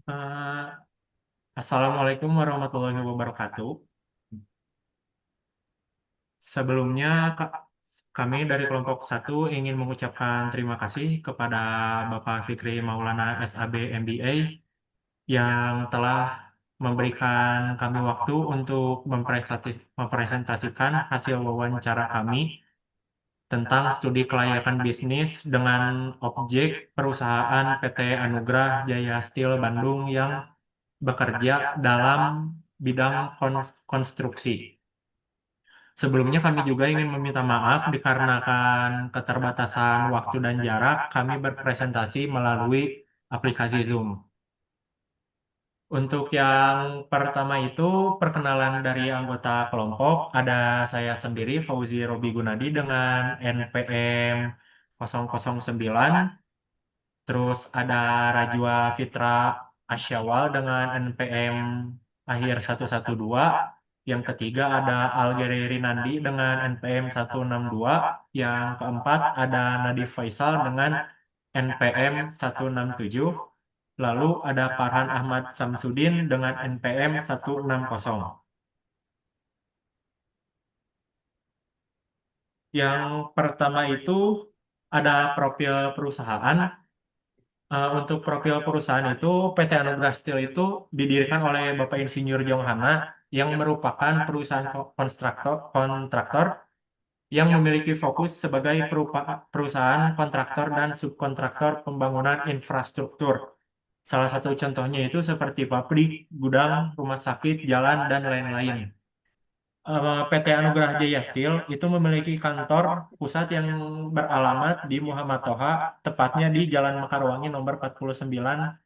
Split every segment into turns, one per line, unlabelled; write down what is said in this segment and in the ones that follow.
Eh, Assalamualaikum warahmatullahi wabarakatuh. Sebelumnya, kami dari kelompok satu ingin mengucapkan terima kasih kepada Bapak Fikri Maulana SAB MBA yang telah memberikan kami waktu untuk mempresentasikan hasil wawancara kami tentang studi kelayakan bisnis dengan objek perusahaan PT Anugrah Jaya Steel Bandung yang bekerja dalam bidang konstruksi. Sebelumnya kami juga ingin meminta maaf dikarenakan keterbatasan waktu dan jarak, kami berpresentasi melalui aplikasi Zoom. Untuk yang pertama itu perkenalan dari anggota kelompok, ada saya sendiri Fauzi Robi Gunadi dengan NPM 009. Terus ada Rajwa Fitra Asyawal dengan NPM akhir 112. Yang ketiga ada Algeri Rinandi dengan NPM 162. Yang keempat ada Nadif Faisal dengan NPM 167. Lalu ada Farhan Ahmad Samsudin dengan NPM 160. Yang pertama itu ada profil perusahaan. Untuk profil perusahaan itu, PT Anugrah Steel itu didirikan oleh Bapak Insinyur Jong Hana yang merupakan perusahaan kontraktor yang memiliki fokus sebagai perusahaan kontraktor dan subkontraktor pembangunan infrastruktur. Salah satu contohnya itu seperti pabrik, gudang, rumah sakit, jalan, dan lain-lain. PT Anugerah Jaya Steel itu memiliki kantor pusat yang beralamat di Muhammad Toha, tepatnya di Jalan Mekarwangi nomor 49,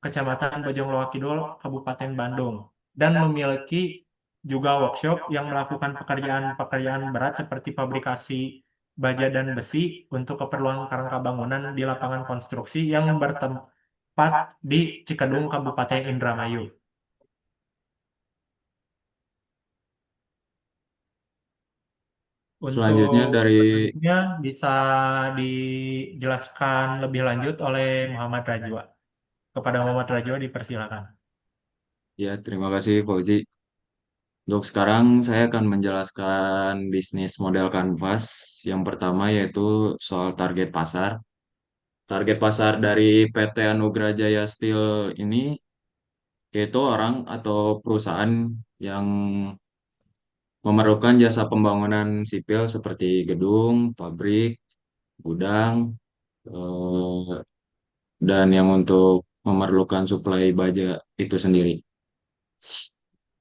Kecamatan Bojongloa Kidul, Kabupaten Bandung, dan memiliki juga workshop yang melakukan pekerjaan-pekerjaan berat seperti fabrikasi baja dan besi untuk keperluan kerangka bangunan di lapangan konstruksi yang bertempat di Cikedung, Kabupaten Indramayu.
Selanjutnya
Untuk
dari
selanjutnya bisa dijelaskan lebih lanjut oleh Muhammad Rajwa. Kepada Muhammad Rajwa dipersilakan.
ya terima kasih Fauzi. Untuk sekarang saya akan menjelaskan bisnis model kanvas. Yang pertama yaitu soal target pasar. Target pasar dari PT Anugrah Jaya Steel ini yaitu orang atau perusahaan yang memerlukan jasa pembangunan sipil seperti gedung, pabrik, gudang, eh, dan yang untuk memerlukan suplai baja itu sendiri.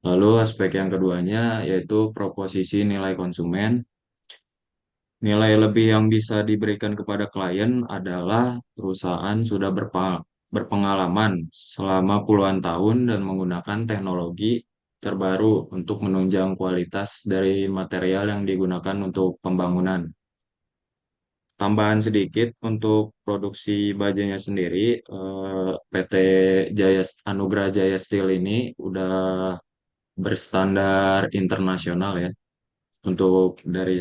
Lalu aspek yang keduanya yaitu proposisi nilai konsumen. Nilai lebih yang bisa diberikan kepada klien adalah perusahaan sudah berpengalaman selama puluhan tahun dan menggunakan teknologi terbaru untuk menunjang kualitas dari material yang digunakan untuk pembangunan. Tambahan sedikit untuk produksi bajanya sendiri, PT Anugrah Jaya Steel ini udah berstandar internasional ya untuk dari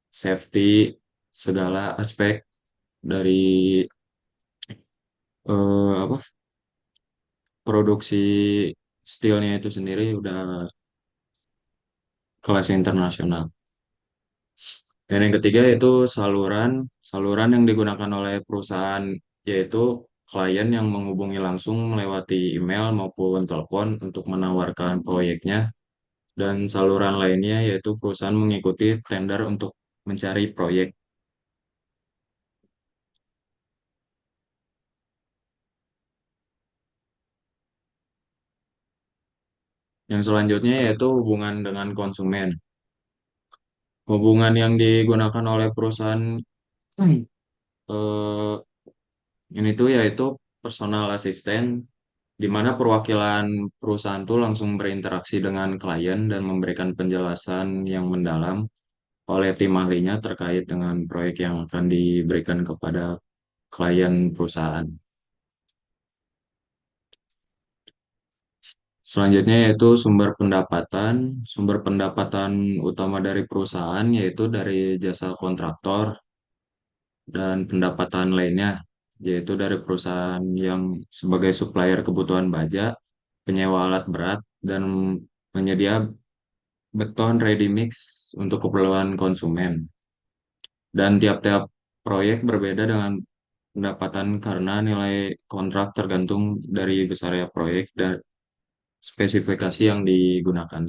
safety segala aspek dari apa produksi steelnya itu sendiri udah kelas internasional. Dan yang ketiga yaitu saluran yang digunakan oleh perusahaan yaitu klien yang menghubungi langsung melewati email maupun telepon untuk menawarkan proyeknya dan saluran lainnya yaitu perusahaan mengikuti tender untuk mencari proyek. Yang selanjutnya yaitu hubungan dengan konsumen. Hubungan yang digunakan oleh perusahaan eh, ini tuh yaitu personal assistant, di mana perwakilan perusahaan tuh langsung berinteraksi dengan klien dan memberikan penjelasan yang mendalam oleh tim ahlinya terkait dengan proyek yang akan diberikan kepada klien perusahaan. Selanjutnya yaitu sumber pendapatan. Sumber pendapatan utama dari perusahaan yaitu dari jasa kontraktor dan pendapatan lainnya. yaitu dari perusahaan yang sebagai supplier kebutuhan baja, penyewa alat berat, dan penyedia beton ready mix untuk keperluan konsumen. Dan tiap-tiap proyek berbeda dengan pendapatan karena nilai kontrak tergantung dari besarnya proyek dan spesifikasi yang digunakan.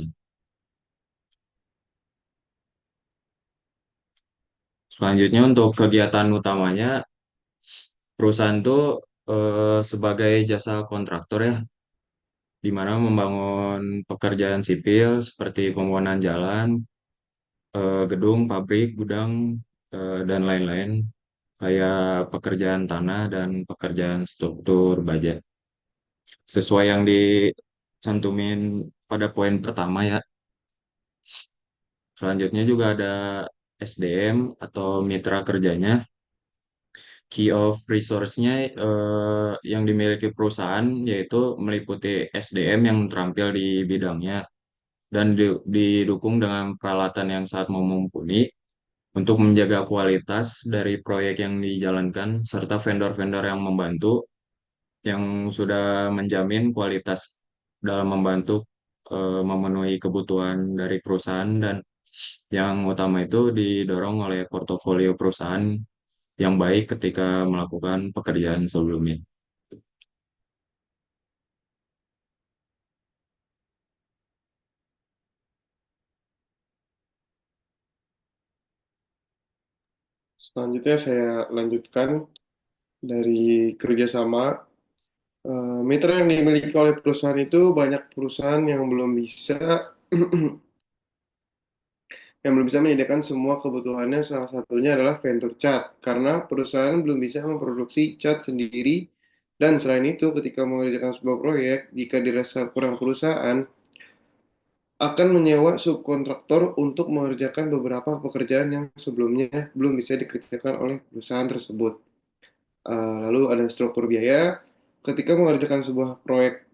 Selanjutnya untuk kegiatan utamanya, perusahaan itu sebagai jasa kontraktor ya, di mana membangun pekerjaan sipil seperti pembangunan jalan, gedung, pabrik, gudang, dan lain-lain, kayak pekerjaan tanah dan pekerjaan struktur baja. Sesuai yang dicantumin pada poin pertama ya. Selanjutnya juga ada SDM atau mitra kerjanya. Key of resource-nya yang dimiliki perusahaan yaitu meliputi SDM yang terampil di bidangnya dan didukung dengan peralatan yang sangat mumpuni untuk menjaga kualitas dari proyek yang dijalankan serta vendor-vendor yang membantu yang sudah menjamin kualitas dalam membantu memenuhi kebutuhan dari perusahaan dan yang utama itu didorong oleh portofolio perusahaan yang baik ketika melakukan pekerjaan sebelumnya.
Selanjutnya saya lanjutkan dari kerjasama. Mitra yang dimiliki oleh perusahaan itu banyak perusahaan yang belum bisa menyediakan semua kebutuhannya. Salah satunya adalah vendor cat karena perusahaan belum bisa memproduksi cat sendiri. Dan selain itu, ketika mengerjakan sebuah proyek, jika dirasa kurang perusahaan akan menyewa subkontraktor untuk mengerjakan beberapa pekerjaan yang sebelumnya belum bisa dikerjakan oleh perusahaan tersebut. Lalu ada struktur biaya. Ketika mengerjakan sebuah proyek,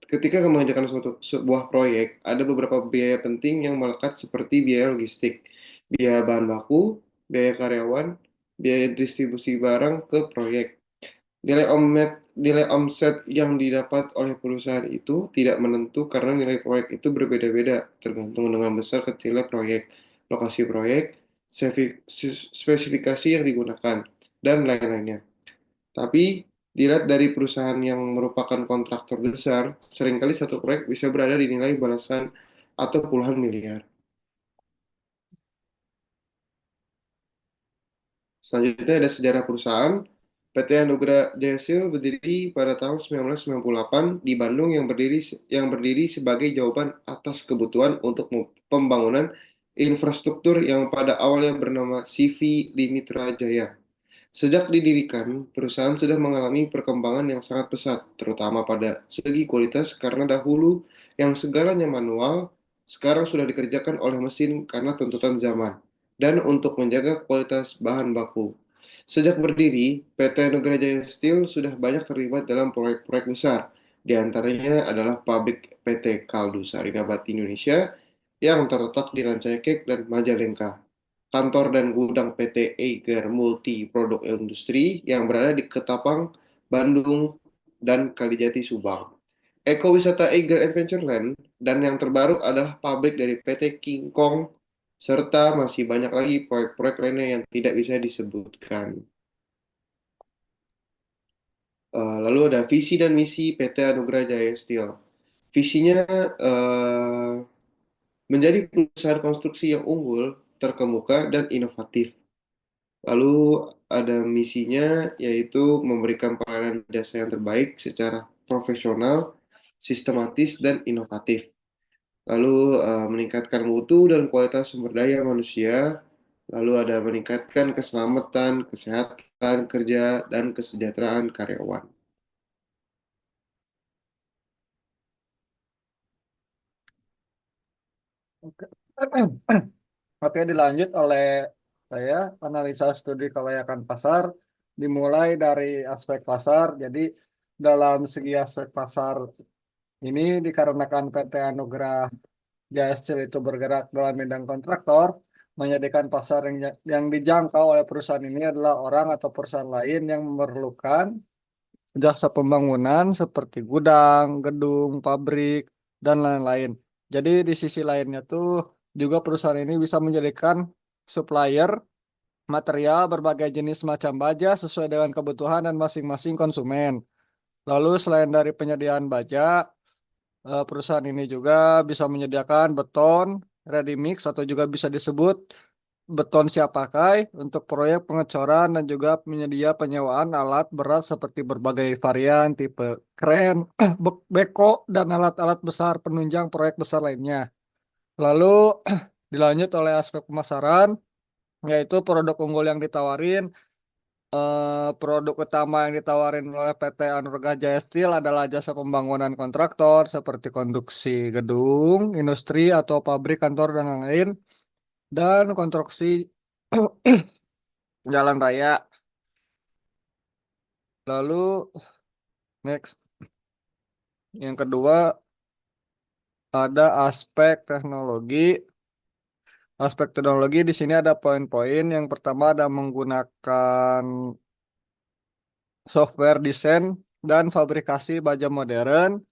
ketika mengerjakan sebuah proyek, ada beberapa biaya penting yang melekat seperti biaya logistik, biaya bahan baku, biaya karyawan, biaya distribusi barang ke proyek. Nilai omset yang didapat oleh perusahaan itu tidak menentu karena nilai proyek itu berbeda-beda tergantung dengan besar kecilnya proyek, lokasi proyek, spesifikasi yang digunakan, dan lain-lainnya. Tapi dilihat dari perusahaan yang merupakan kontraktor besar, seringkali satu proyek bisa berada di nilai belasan atau puluhan miliar. Selanjutnya ada sejarah perusahaan. PT Anugrah Jaya Steel berdiri pada tahun 1998 di Bandung yang berdiri sebagai jawaban atas kebutuhan untuk pembangunan infrastruktur yang pada awalnya bernama CV Limitra Jaya. Sejak didirikan, perusahaan sudah mengalami perkembangan yang sangat pesat, terutama pada segi kualitas karena dahulu yang segalanya manual, sekarang sudah dikerjakan oleh mesin karena tuntutan zaman, dan untuk menjaga kualitas bahan baku. Sejak berdiri, PT Nugra Jaya Steel sudah banyak terlibat dalam proyek-proyek besar, di antaranya adalah pabrik PT Kaldu Sarina Bati Indonesia yang terletak di Rancaikek dan Majalengka, kantor dan gudang PT Eiger Multi Produk Industri yang berada di Ketapang, Bandung, dan Kalijati, Subang. Ekowisata Eiger Adventureland, dan yang terbaru adalah pabrik dari PT King Kong, serta masih banyak lagi proyek-proyek lainnya yang tidak bisa disebutkan. Lalu ada visi dan misi PT Anugrah Jaya Steel. Visinya eh, menjadi perusahaan konstruksi yang unggul, terkemuka, dan inovatif. Lalu ada misinya yaitu memberikan pelayanan jasa yang terbaik secara profesional, sistematis, dan inovatif. Lalu meningkatkan mutu dan kualitas sumber daya manusia. Lalu ada meningkatkan keselamatan, kesehatan kerja, dan kesejahteraan karyawan.
Oke. Oke, dilanjut oleh saya analisa studi kelayakan pasar dimulai dari aspek pasar. Jadi dalam segi aspek pasar ini dikarenakan PT Anugrah Jaya Steel itu bergerak dalam bidang kontraktor, menyediakan pasar yang dijangkau oleh perusahaan ini adalah orang atau perusahaan lain yang memerlukan jasa pembangunan seperti gudang, gedung, pabrik, dan lain-lain. Jadi di sisi lainnya tuh juga perusahaan ini bisa menjadikan supplier material berbagai jenis macam baja sesuai dengan kebutuhan dan masing-masing konsumen. Lalu selain dari penyediaan baja, perusahaan ini juga bisa menyediakan beton, ready mix atau juga bisa disebut beton siap pakai untuk proyek pengecoran dan juga penyedia penyewaan alat berat seperti berbagai varian tipe kren, beko, dan alat-alat besar penunjang proyek besar lainnya. Lalu dilanjut oleh aspek pemasaran, yaitu produk unggul yang ditawarin. Produk utama yang ditawarin oleh PT Anugrah Jaya Steel adalah jasa pembangunan kontraktor seperti konstruksi gedung, industri atau pabrik kantor dan lain-lain, dan konstruksi jalan raya. Lalu next, yang kedua ada aspek teknologi. Aspek teknologi di sini ada poin-poin. Yang pertama ada menggunakan software desain dan fabrikasi baja modern,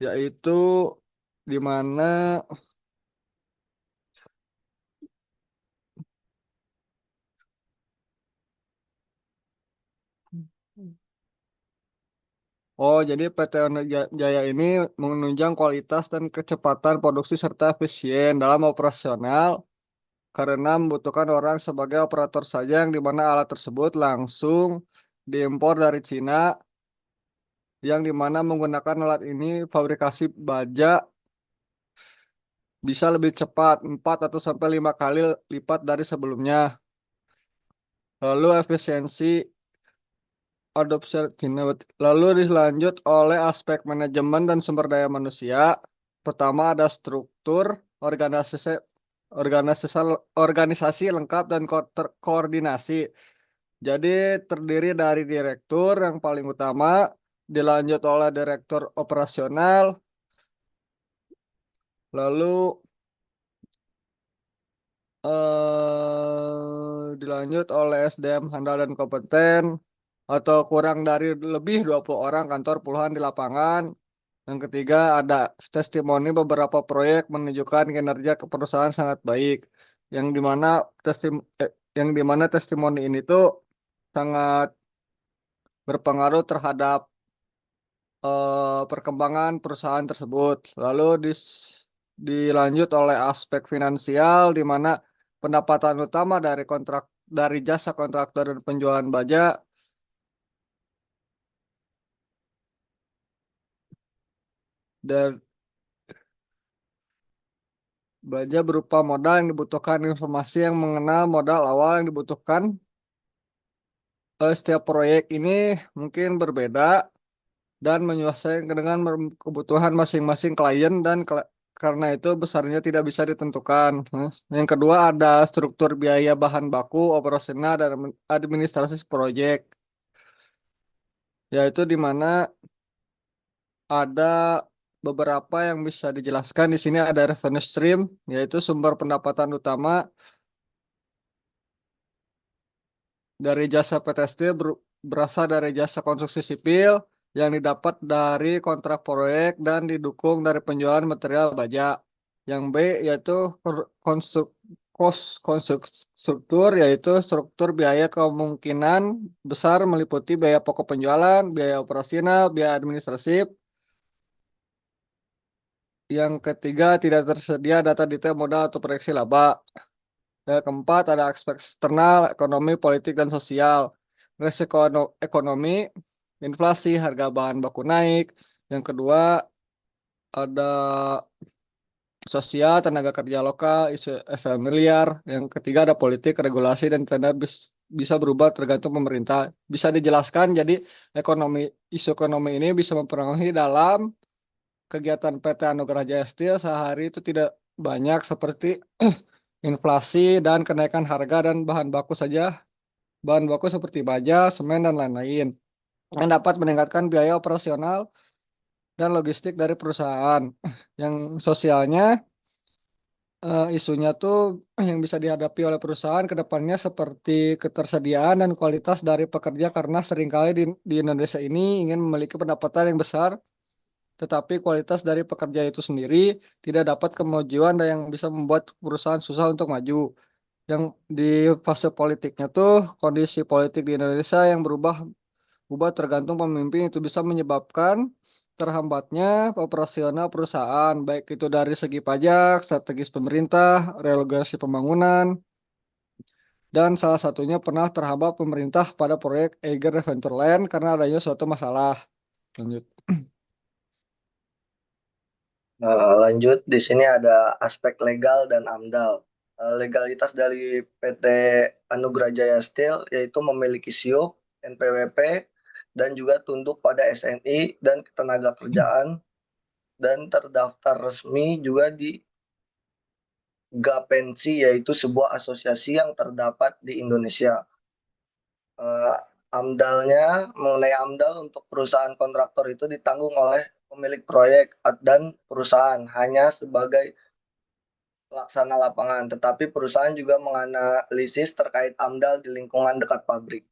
yaitu di mana jadi PT Jaya ini menunjang kualitas dan kecepatan produksi serta efisien dalam operasional karena membutuhkan orang sebagai operator saja yang di mana alat tersebut langsung diimpor dari Cina yang di mana menggunakan alat ini fabrikasi baja bisa lebih cepat 4 atau sampai 5 kali lipat dari sebelumnya. Lalu efisiensi adopsi Cina. Lalu dilanjut oleh aspek manajemen dan sumber daya manusia. Pertama ada struktur organisasi organisasi organisasi lengkap dan koordinasi. Jadi terdiri dari direktur yang paling utama, dilanjut oleh direktur operasional, lalu dilanjut oleh SDM handal dan kompeten, atau kurang dari lebih 20 orang kantor puluhan di lapangan. Yang ketiga ada testimoni beberapa proyek menunjukkan kinerja perusahaan sangat baik, yang dimana testimoni ini tuh sangat berpengaruh terhadap perkembangan perusahaan tersebut. Lalu dilanjut oleh aspek finansial, di mana pendapatan utama dari jasa kontraktor dan penjualan baja dan baja berupa modal yang dibutuhkan, informasi yang mengenal modal awal yang dibutuhkan. Setiap proyek ini mungkin berbeda dan menyesuaikan dengan kebutuhan masing-masing klien dan karena itu besarnya tidak bisa ditentukan. Yang kedua ada struktur biaya bahan baku, operasional, dan administrasi proyek, yaitu di mana ada beberapa yang bisa dijelaskan di sini. Ada revenue stream, yaitu sumber pendapatan utama dari jasa PTSD berasal dari jasa konstruksi sipil yang didapat dari kontrak proyek dan didukung dari penjualan material baja. Yang B yaitu konstruk struktur, yaitu struktur biaya kemungkinan besar meliputi biaya pokok penjualan, biaya operasional, biaya administratif. Yang ketiga tidak tersedia data detail modal atau proyeksi laba. Yang keempat ada aspek eksternal, ekonomi, politik, dan sosial. Risiko ekonomi, inflasi, harga bahan baku naik. Yang kedua ada sosial, tenaga kerja lokal, isu miliar. Yang ketiga ada politik, regulasi, dan tanda bisa berubah tergantung pemerintah. Bisa dijelaskan, jadi isu ekonomi ini bisa mempengaruhi dalam kegiatan PT Anugrah Jaya Steel sehari itu tidak banyak seperti inflasi dan kenaikan harga dan bahan baku saja, bahan baku seperti baja, semen, dan lain-lain, yang dapat meningkatkan biaya operasional dan logistik dari perusahaan. Yang sosialnya isunya tuh yang bisa dihadapi oleh perusahaan ke depannya seperti ketersediaan dan kualitas dari pekerja karena seringkali di Indonesia ini ingin memiliki pendapatan yang besar, tetapi kualitas dari pekerja itu sendiri tidak dapat kemajuan dan yang bisa membuat perusahaan susah untuk maju. Yang di fase politiknya tuh kondisi politik di Indonesia yang berubah tergantung pemimpin itu bisa menyebabkan terhambatnya operasional perusahaan, baik itu dari segi pajak, strategis pemerintah, relokasi pembangunan, dan salah satunya pernah terhambat pemerintah pada proyek Eiger Adventureland karena adanya suatu masalah. Lanjut.
Lanjut, di sini ada aspek legal dan AMDAL. Legalitas dari PT Anugrah Jaya Steel yaitu memiliki SIUP, NPWP, dan juga tunduk pada SNI dan ketenaga kerjaan dan terdaftar resmi juga di Gapensi yaitu sebuah asosiasi yang terdapat di Indonesia. AMDALnya mengenai AMDAL untuk perusahaan kontraktor itu ditanggung oleh pemilik proyek dan perusahaan hanya sebagai pelaksana lapangan, tetapi perusahaan juga menganalisis terkait AMDAL di lingkungan dekat pabrik.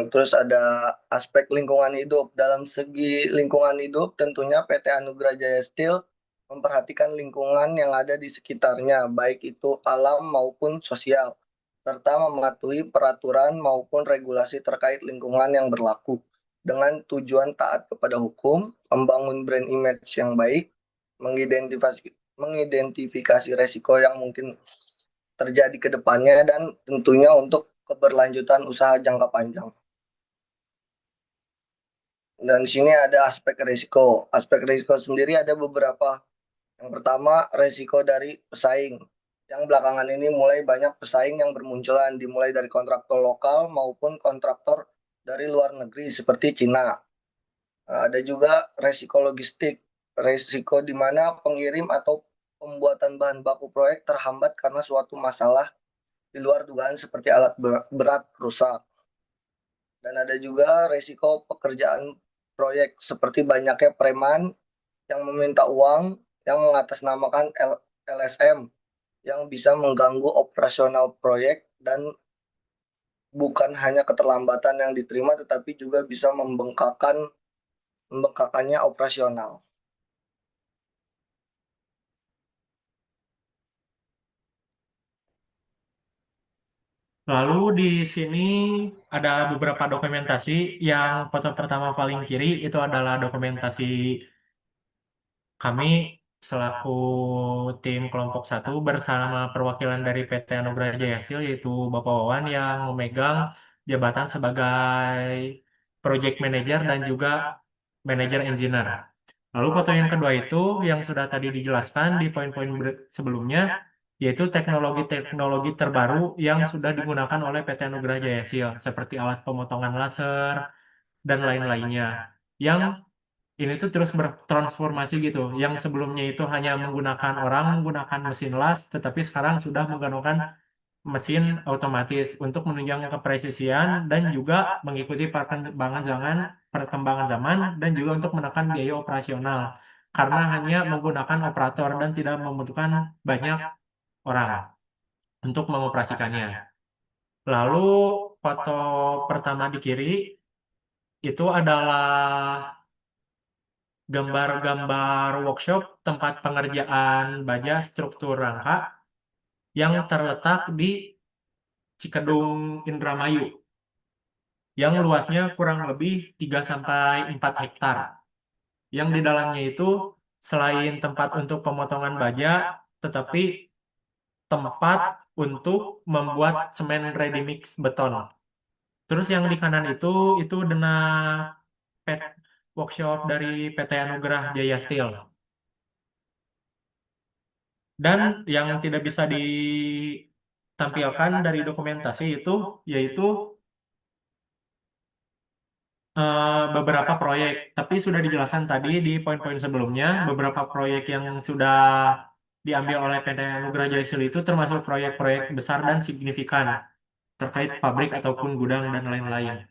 Terus ada aspek lingkungan hidup. Dalam segi lingkungan hidup, tentunya PT Anugrah Jaya Steel memperhatikan lingkungan yang ada di sekitarnya, baik itu alam maupun sosial, serta mematuhi peraturan maupun regulasi terkait lingkungan yang berlaku, dengan tujuan taat kepada hukum, membangun brand image yang baik, mengidentifikasi resiko yang mungkin terjadi ke depannya, dan tentunya untuk keberlanjutan usaha jangka panjang. Dan di sini ada aspek risiko. Aspek risiko sendiri ada beberapa. Yang pertama, risiko dari pesaing. Yang belakangan ini mulai banyak pesaing yang bermunculan, dimulai dari kontraktor lokal maupun kontraktor dari luar negeri seperti Cina. Ada juga risiko logistik. Risiko di mana pengirim atau pembuatan bahan baku proyek terhambat karena suatu masalah di luar dugaan seperti alat berat rusak. Dan ada juga risiko pekerjaan proyek seperti banyaknya preman yang meminta uang yang mengatasnamakan LSM yang bisa mengganggu operasional proyek dan bukan hanya keterlambatan yang diterima tetapi juga bisa membengkakannya operasional.
Lalu di sini ada beberapa dokumentasi. Yang foto pertama paling kiri itu adalah dokumentasi kami selaku tim kelompok satu bersama perwakilan dari PT Anugrah Jaya Steel yaitu Bapak Wawan yang memegang jabatan sebagai project manager dan juga manager engineer. Lalu foto yang kedua itu yang sudah tadi dijelaskan di poin-poin sebelumnya, yaitu teknologi-teknologi terbaru yang sudah digunakan oleh PT Anugrah Jaya Steel, seperti alat pemotongan laser dan lain-lainnya. Yang ini tuh terus bertransformasi gitu. Yang sebelumnya itu hanya menggunakan orang, menggunakan mesin las, tetapi sekarang sudah menggunakan mesin otomatis untuk menunjang kepresisian dan juga mengikuti perkembangan zaman dan juga untuk menekan biaya operasional karena hanya menggunakan operator dan tidak membutuhkan banyak orang untuk mengoperasikannya. Lalu foto pertama di kiri itu adalah gambar-gambar workshop tempat pengerjaan baja struktur rangka yang terletak di Cikedung Indramayu yang luasnya kurang lebih 3 sampai 4 hektar. Yang di dalamnya itu selain tempat untuk pemotongan baja, tetapi tempat untuk membuat semen ready mix beton. Terus yang di kanan itu denah pet workshop dari PT Anugrah Jaya Steel. Dan yang tidak bisa ditampilkan dari dokumentasi itu yaitu beberapa proyek. Tapi sudah dijelaskan tadi di poin-poin sebelumnya, beberapa proyek yang sudah diambil oleh PT Anugrah Jaya Steel itu termasuk proyek-proyek besar dan signifikan terkait pabrik ataupun gudang dan lain-lain.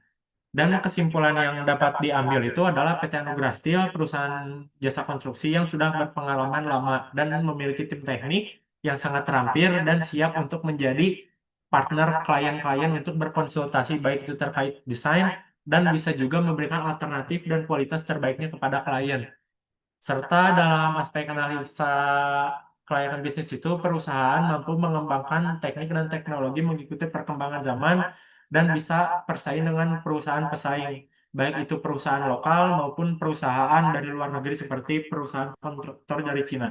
Dan kesimpulan yang dapat diambil itu adalah PT Anugrah Steel, perusahaan jasa konstruksi yang sudah berpengalaman lama dan memiliki tim teknik yang sangat terampil dan siap untuk menjadi partner klien-klien untuk berkonsultasi baik itu terkait desain dan bisa juga memberikan alternatif dan kualitas terbaiknya kepada klien. Serta dalam aspek analisa kelayakan bisnis itu, perusahaan mampu mengembangkan teknik dan teknologi mengikuti perkembangan zaman dan bisa bersaing dengan perusahaan pesaing, baik itu perusahaan lokal maupun perusahaan dari luar negeri seperti perusahaan kontraktor dari Cina.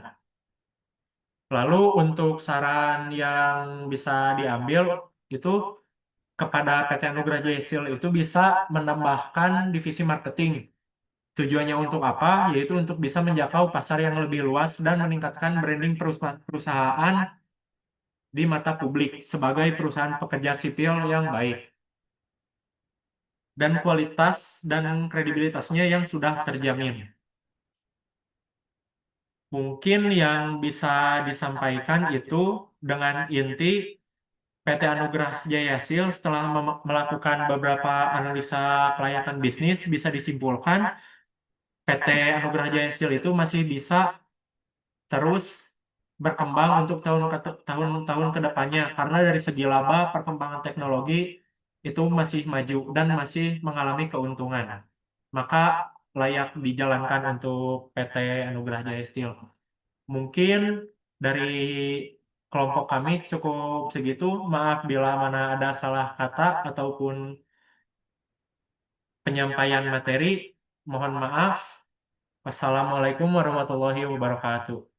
Lalu untuk saran yang bisa diambil itu kepada PT Anugrah Jaya Steel itu bisa menambahkan divisi marketing. Tujuannya untuk apa? Yaitu untuk bisa menjangkau pasar yang lebih luas dan meningkatkan branding perusahaan di mata publik sebagai perusahaan pekerja sipil yang baik dan kualitas dan kredibilitasnya yang sudah terjamin. Mungkin yang bisa disampaikan itu dengan inti PT Anugrah Jaya Steel setelah melakukan beberapa analisa kelayakan bisnis bisa disimpulkan PT Anugrah Jaya Steel itu masih bisa terus berkembang untuk tahun-tahun ke depannya karena dari segi laba perkembangan teknologi itu masih maju dan masih mengalami keuntungan. Maka layak dijalankan untuk PT Anugrah Jaya Steel. Mungkin dari kelompok kami cukup segitu. Maaf bila mana ada salah kata ataupun penyampaian materi. Mohon maaf. Wassalamualaikum warahmatullahi wabarakatuh.